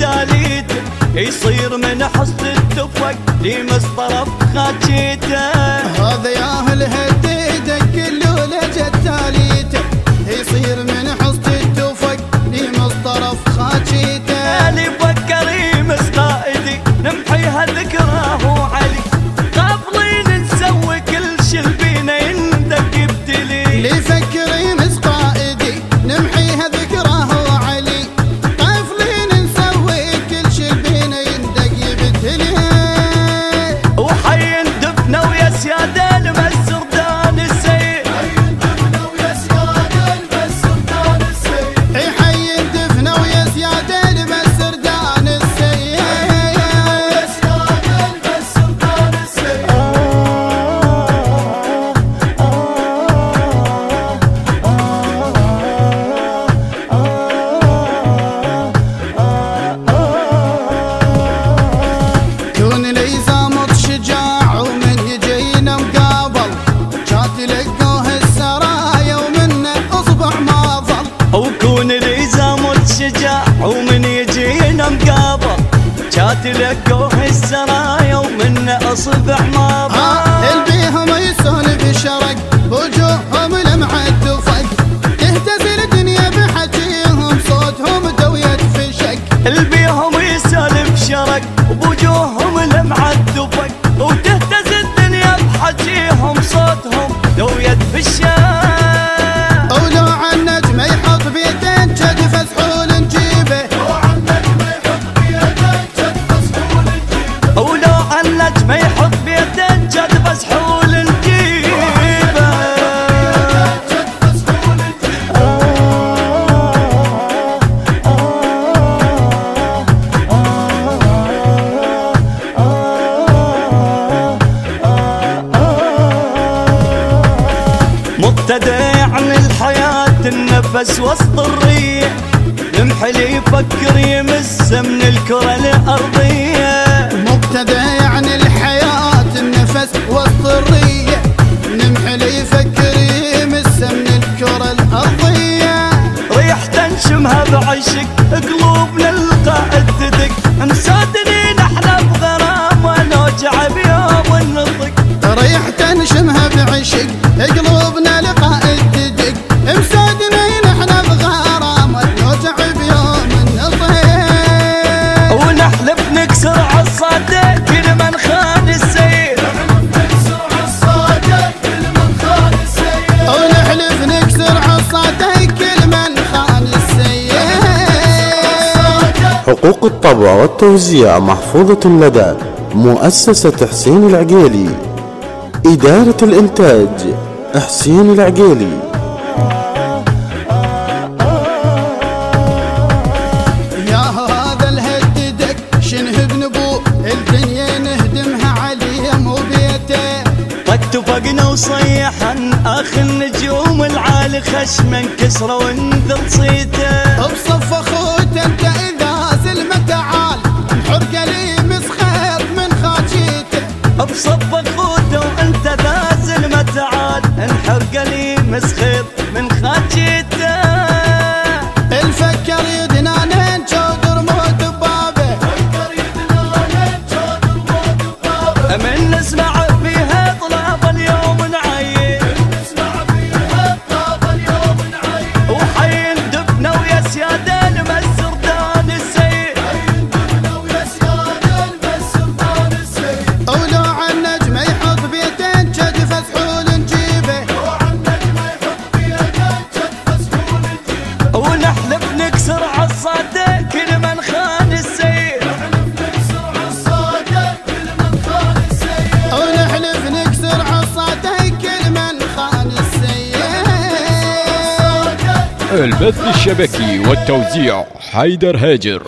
تاليته، يصير من حصد التفق لمس طرف خاجيته. هذا يا الهديدك كله لجت تاليته، يصير من حصد التفق لمس طرف خاجيته. اللي فكر يمس قائدي نمحيها ذكراه وعلي، قابلين نسوي كل شي البينا يندق يبتلي. اللي يفكر يمس قائدي نمحيها ذكراه وعلي، قافلين نسوي كل شي البينا يندق يبتلي. وحي دفنا ويا سيادة المسردان السيد، حي دفنا ويا سيادة المسردان السيد، حي دفنا ويا سيادة المسردان السيد. كون لي زامط شجاع ومن يجينا مقابل، جات لقوه السرايا ومنه اصبع ما ظل. وكون لي زامط شجاع ومن يجينا مقابل، جات لقوه السرايا ومن اصبع ما ظل. البيهم يسولف شرق بوجوههم لمعة وفق، تهتز الدنيا بحكيهم صوتهم دوية فشق. البيهم يسالف شرق وبوجوههم لمعة دفق، وتهتز الدنيا بحجيهم صوتهم دوية بالشام. ولو عن نجم يحط بيدين جد فسحول نجيبه، ولو عن نجم يحط بيدين جد فسحول نجيبه. مبتدئ عن الحياة النفس وسط الريح، نمحي اللي يفكر يمس من الكرة الأرضية. مبتدئ عن الحياة النفس وسط الريح، نمحي اللي يفكر يمس من الكرة الأرضية. ريح تنشمها بعشق قلوبنا القائد تدق، مسادنين احنا بغرام ونوجع بيوم النطق. ريح تنشمها بعشق قلوبنا لقائد تدق، مسادنين احنا بغرام ونوجع بيوم النطق. ونحلف نكسر عصاده كل من خان السير، ونحلف نكسر عصاته كل من خان السير. حقوق الطبع والتوزيع محفوظة لدى مؤسسة حسين العقيلي، إدارة الإنتاج حسين العقيلي. يا هذا الهددك شنهب نبو الدنيا نهدمها عليه مو بيته. اتفقنا وصيحا اخ النجوم العالي خشما كسره وانذر صيته. بصف اخوته انت اذا زلمه تعال، حرقه لي مسخيط من خاجيته. بصف اخوته وانت ذا زلمه تعال، انحرق لي مسخيط من خاجيته. الفكر يدنانين جودر موت ببابه، من نسمع فيها طلاب اليوم نعيد، وحي دفنا ويا سيادة المسردان السيد. ولو عن نجم يحط بيدين جد فسحول نجيبه، ونحلف نكسر عصاده كل من خان السير. ونحلف نكسر عصاته كل من خان السير. البث الشبكي والتوزيع حيدر هاجر.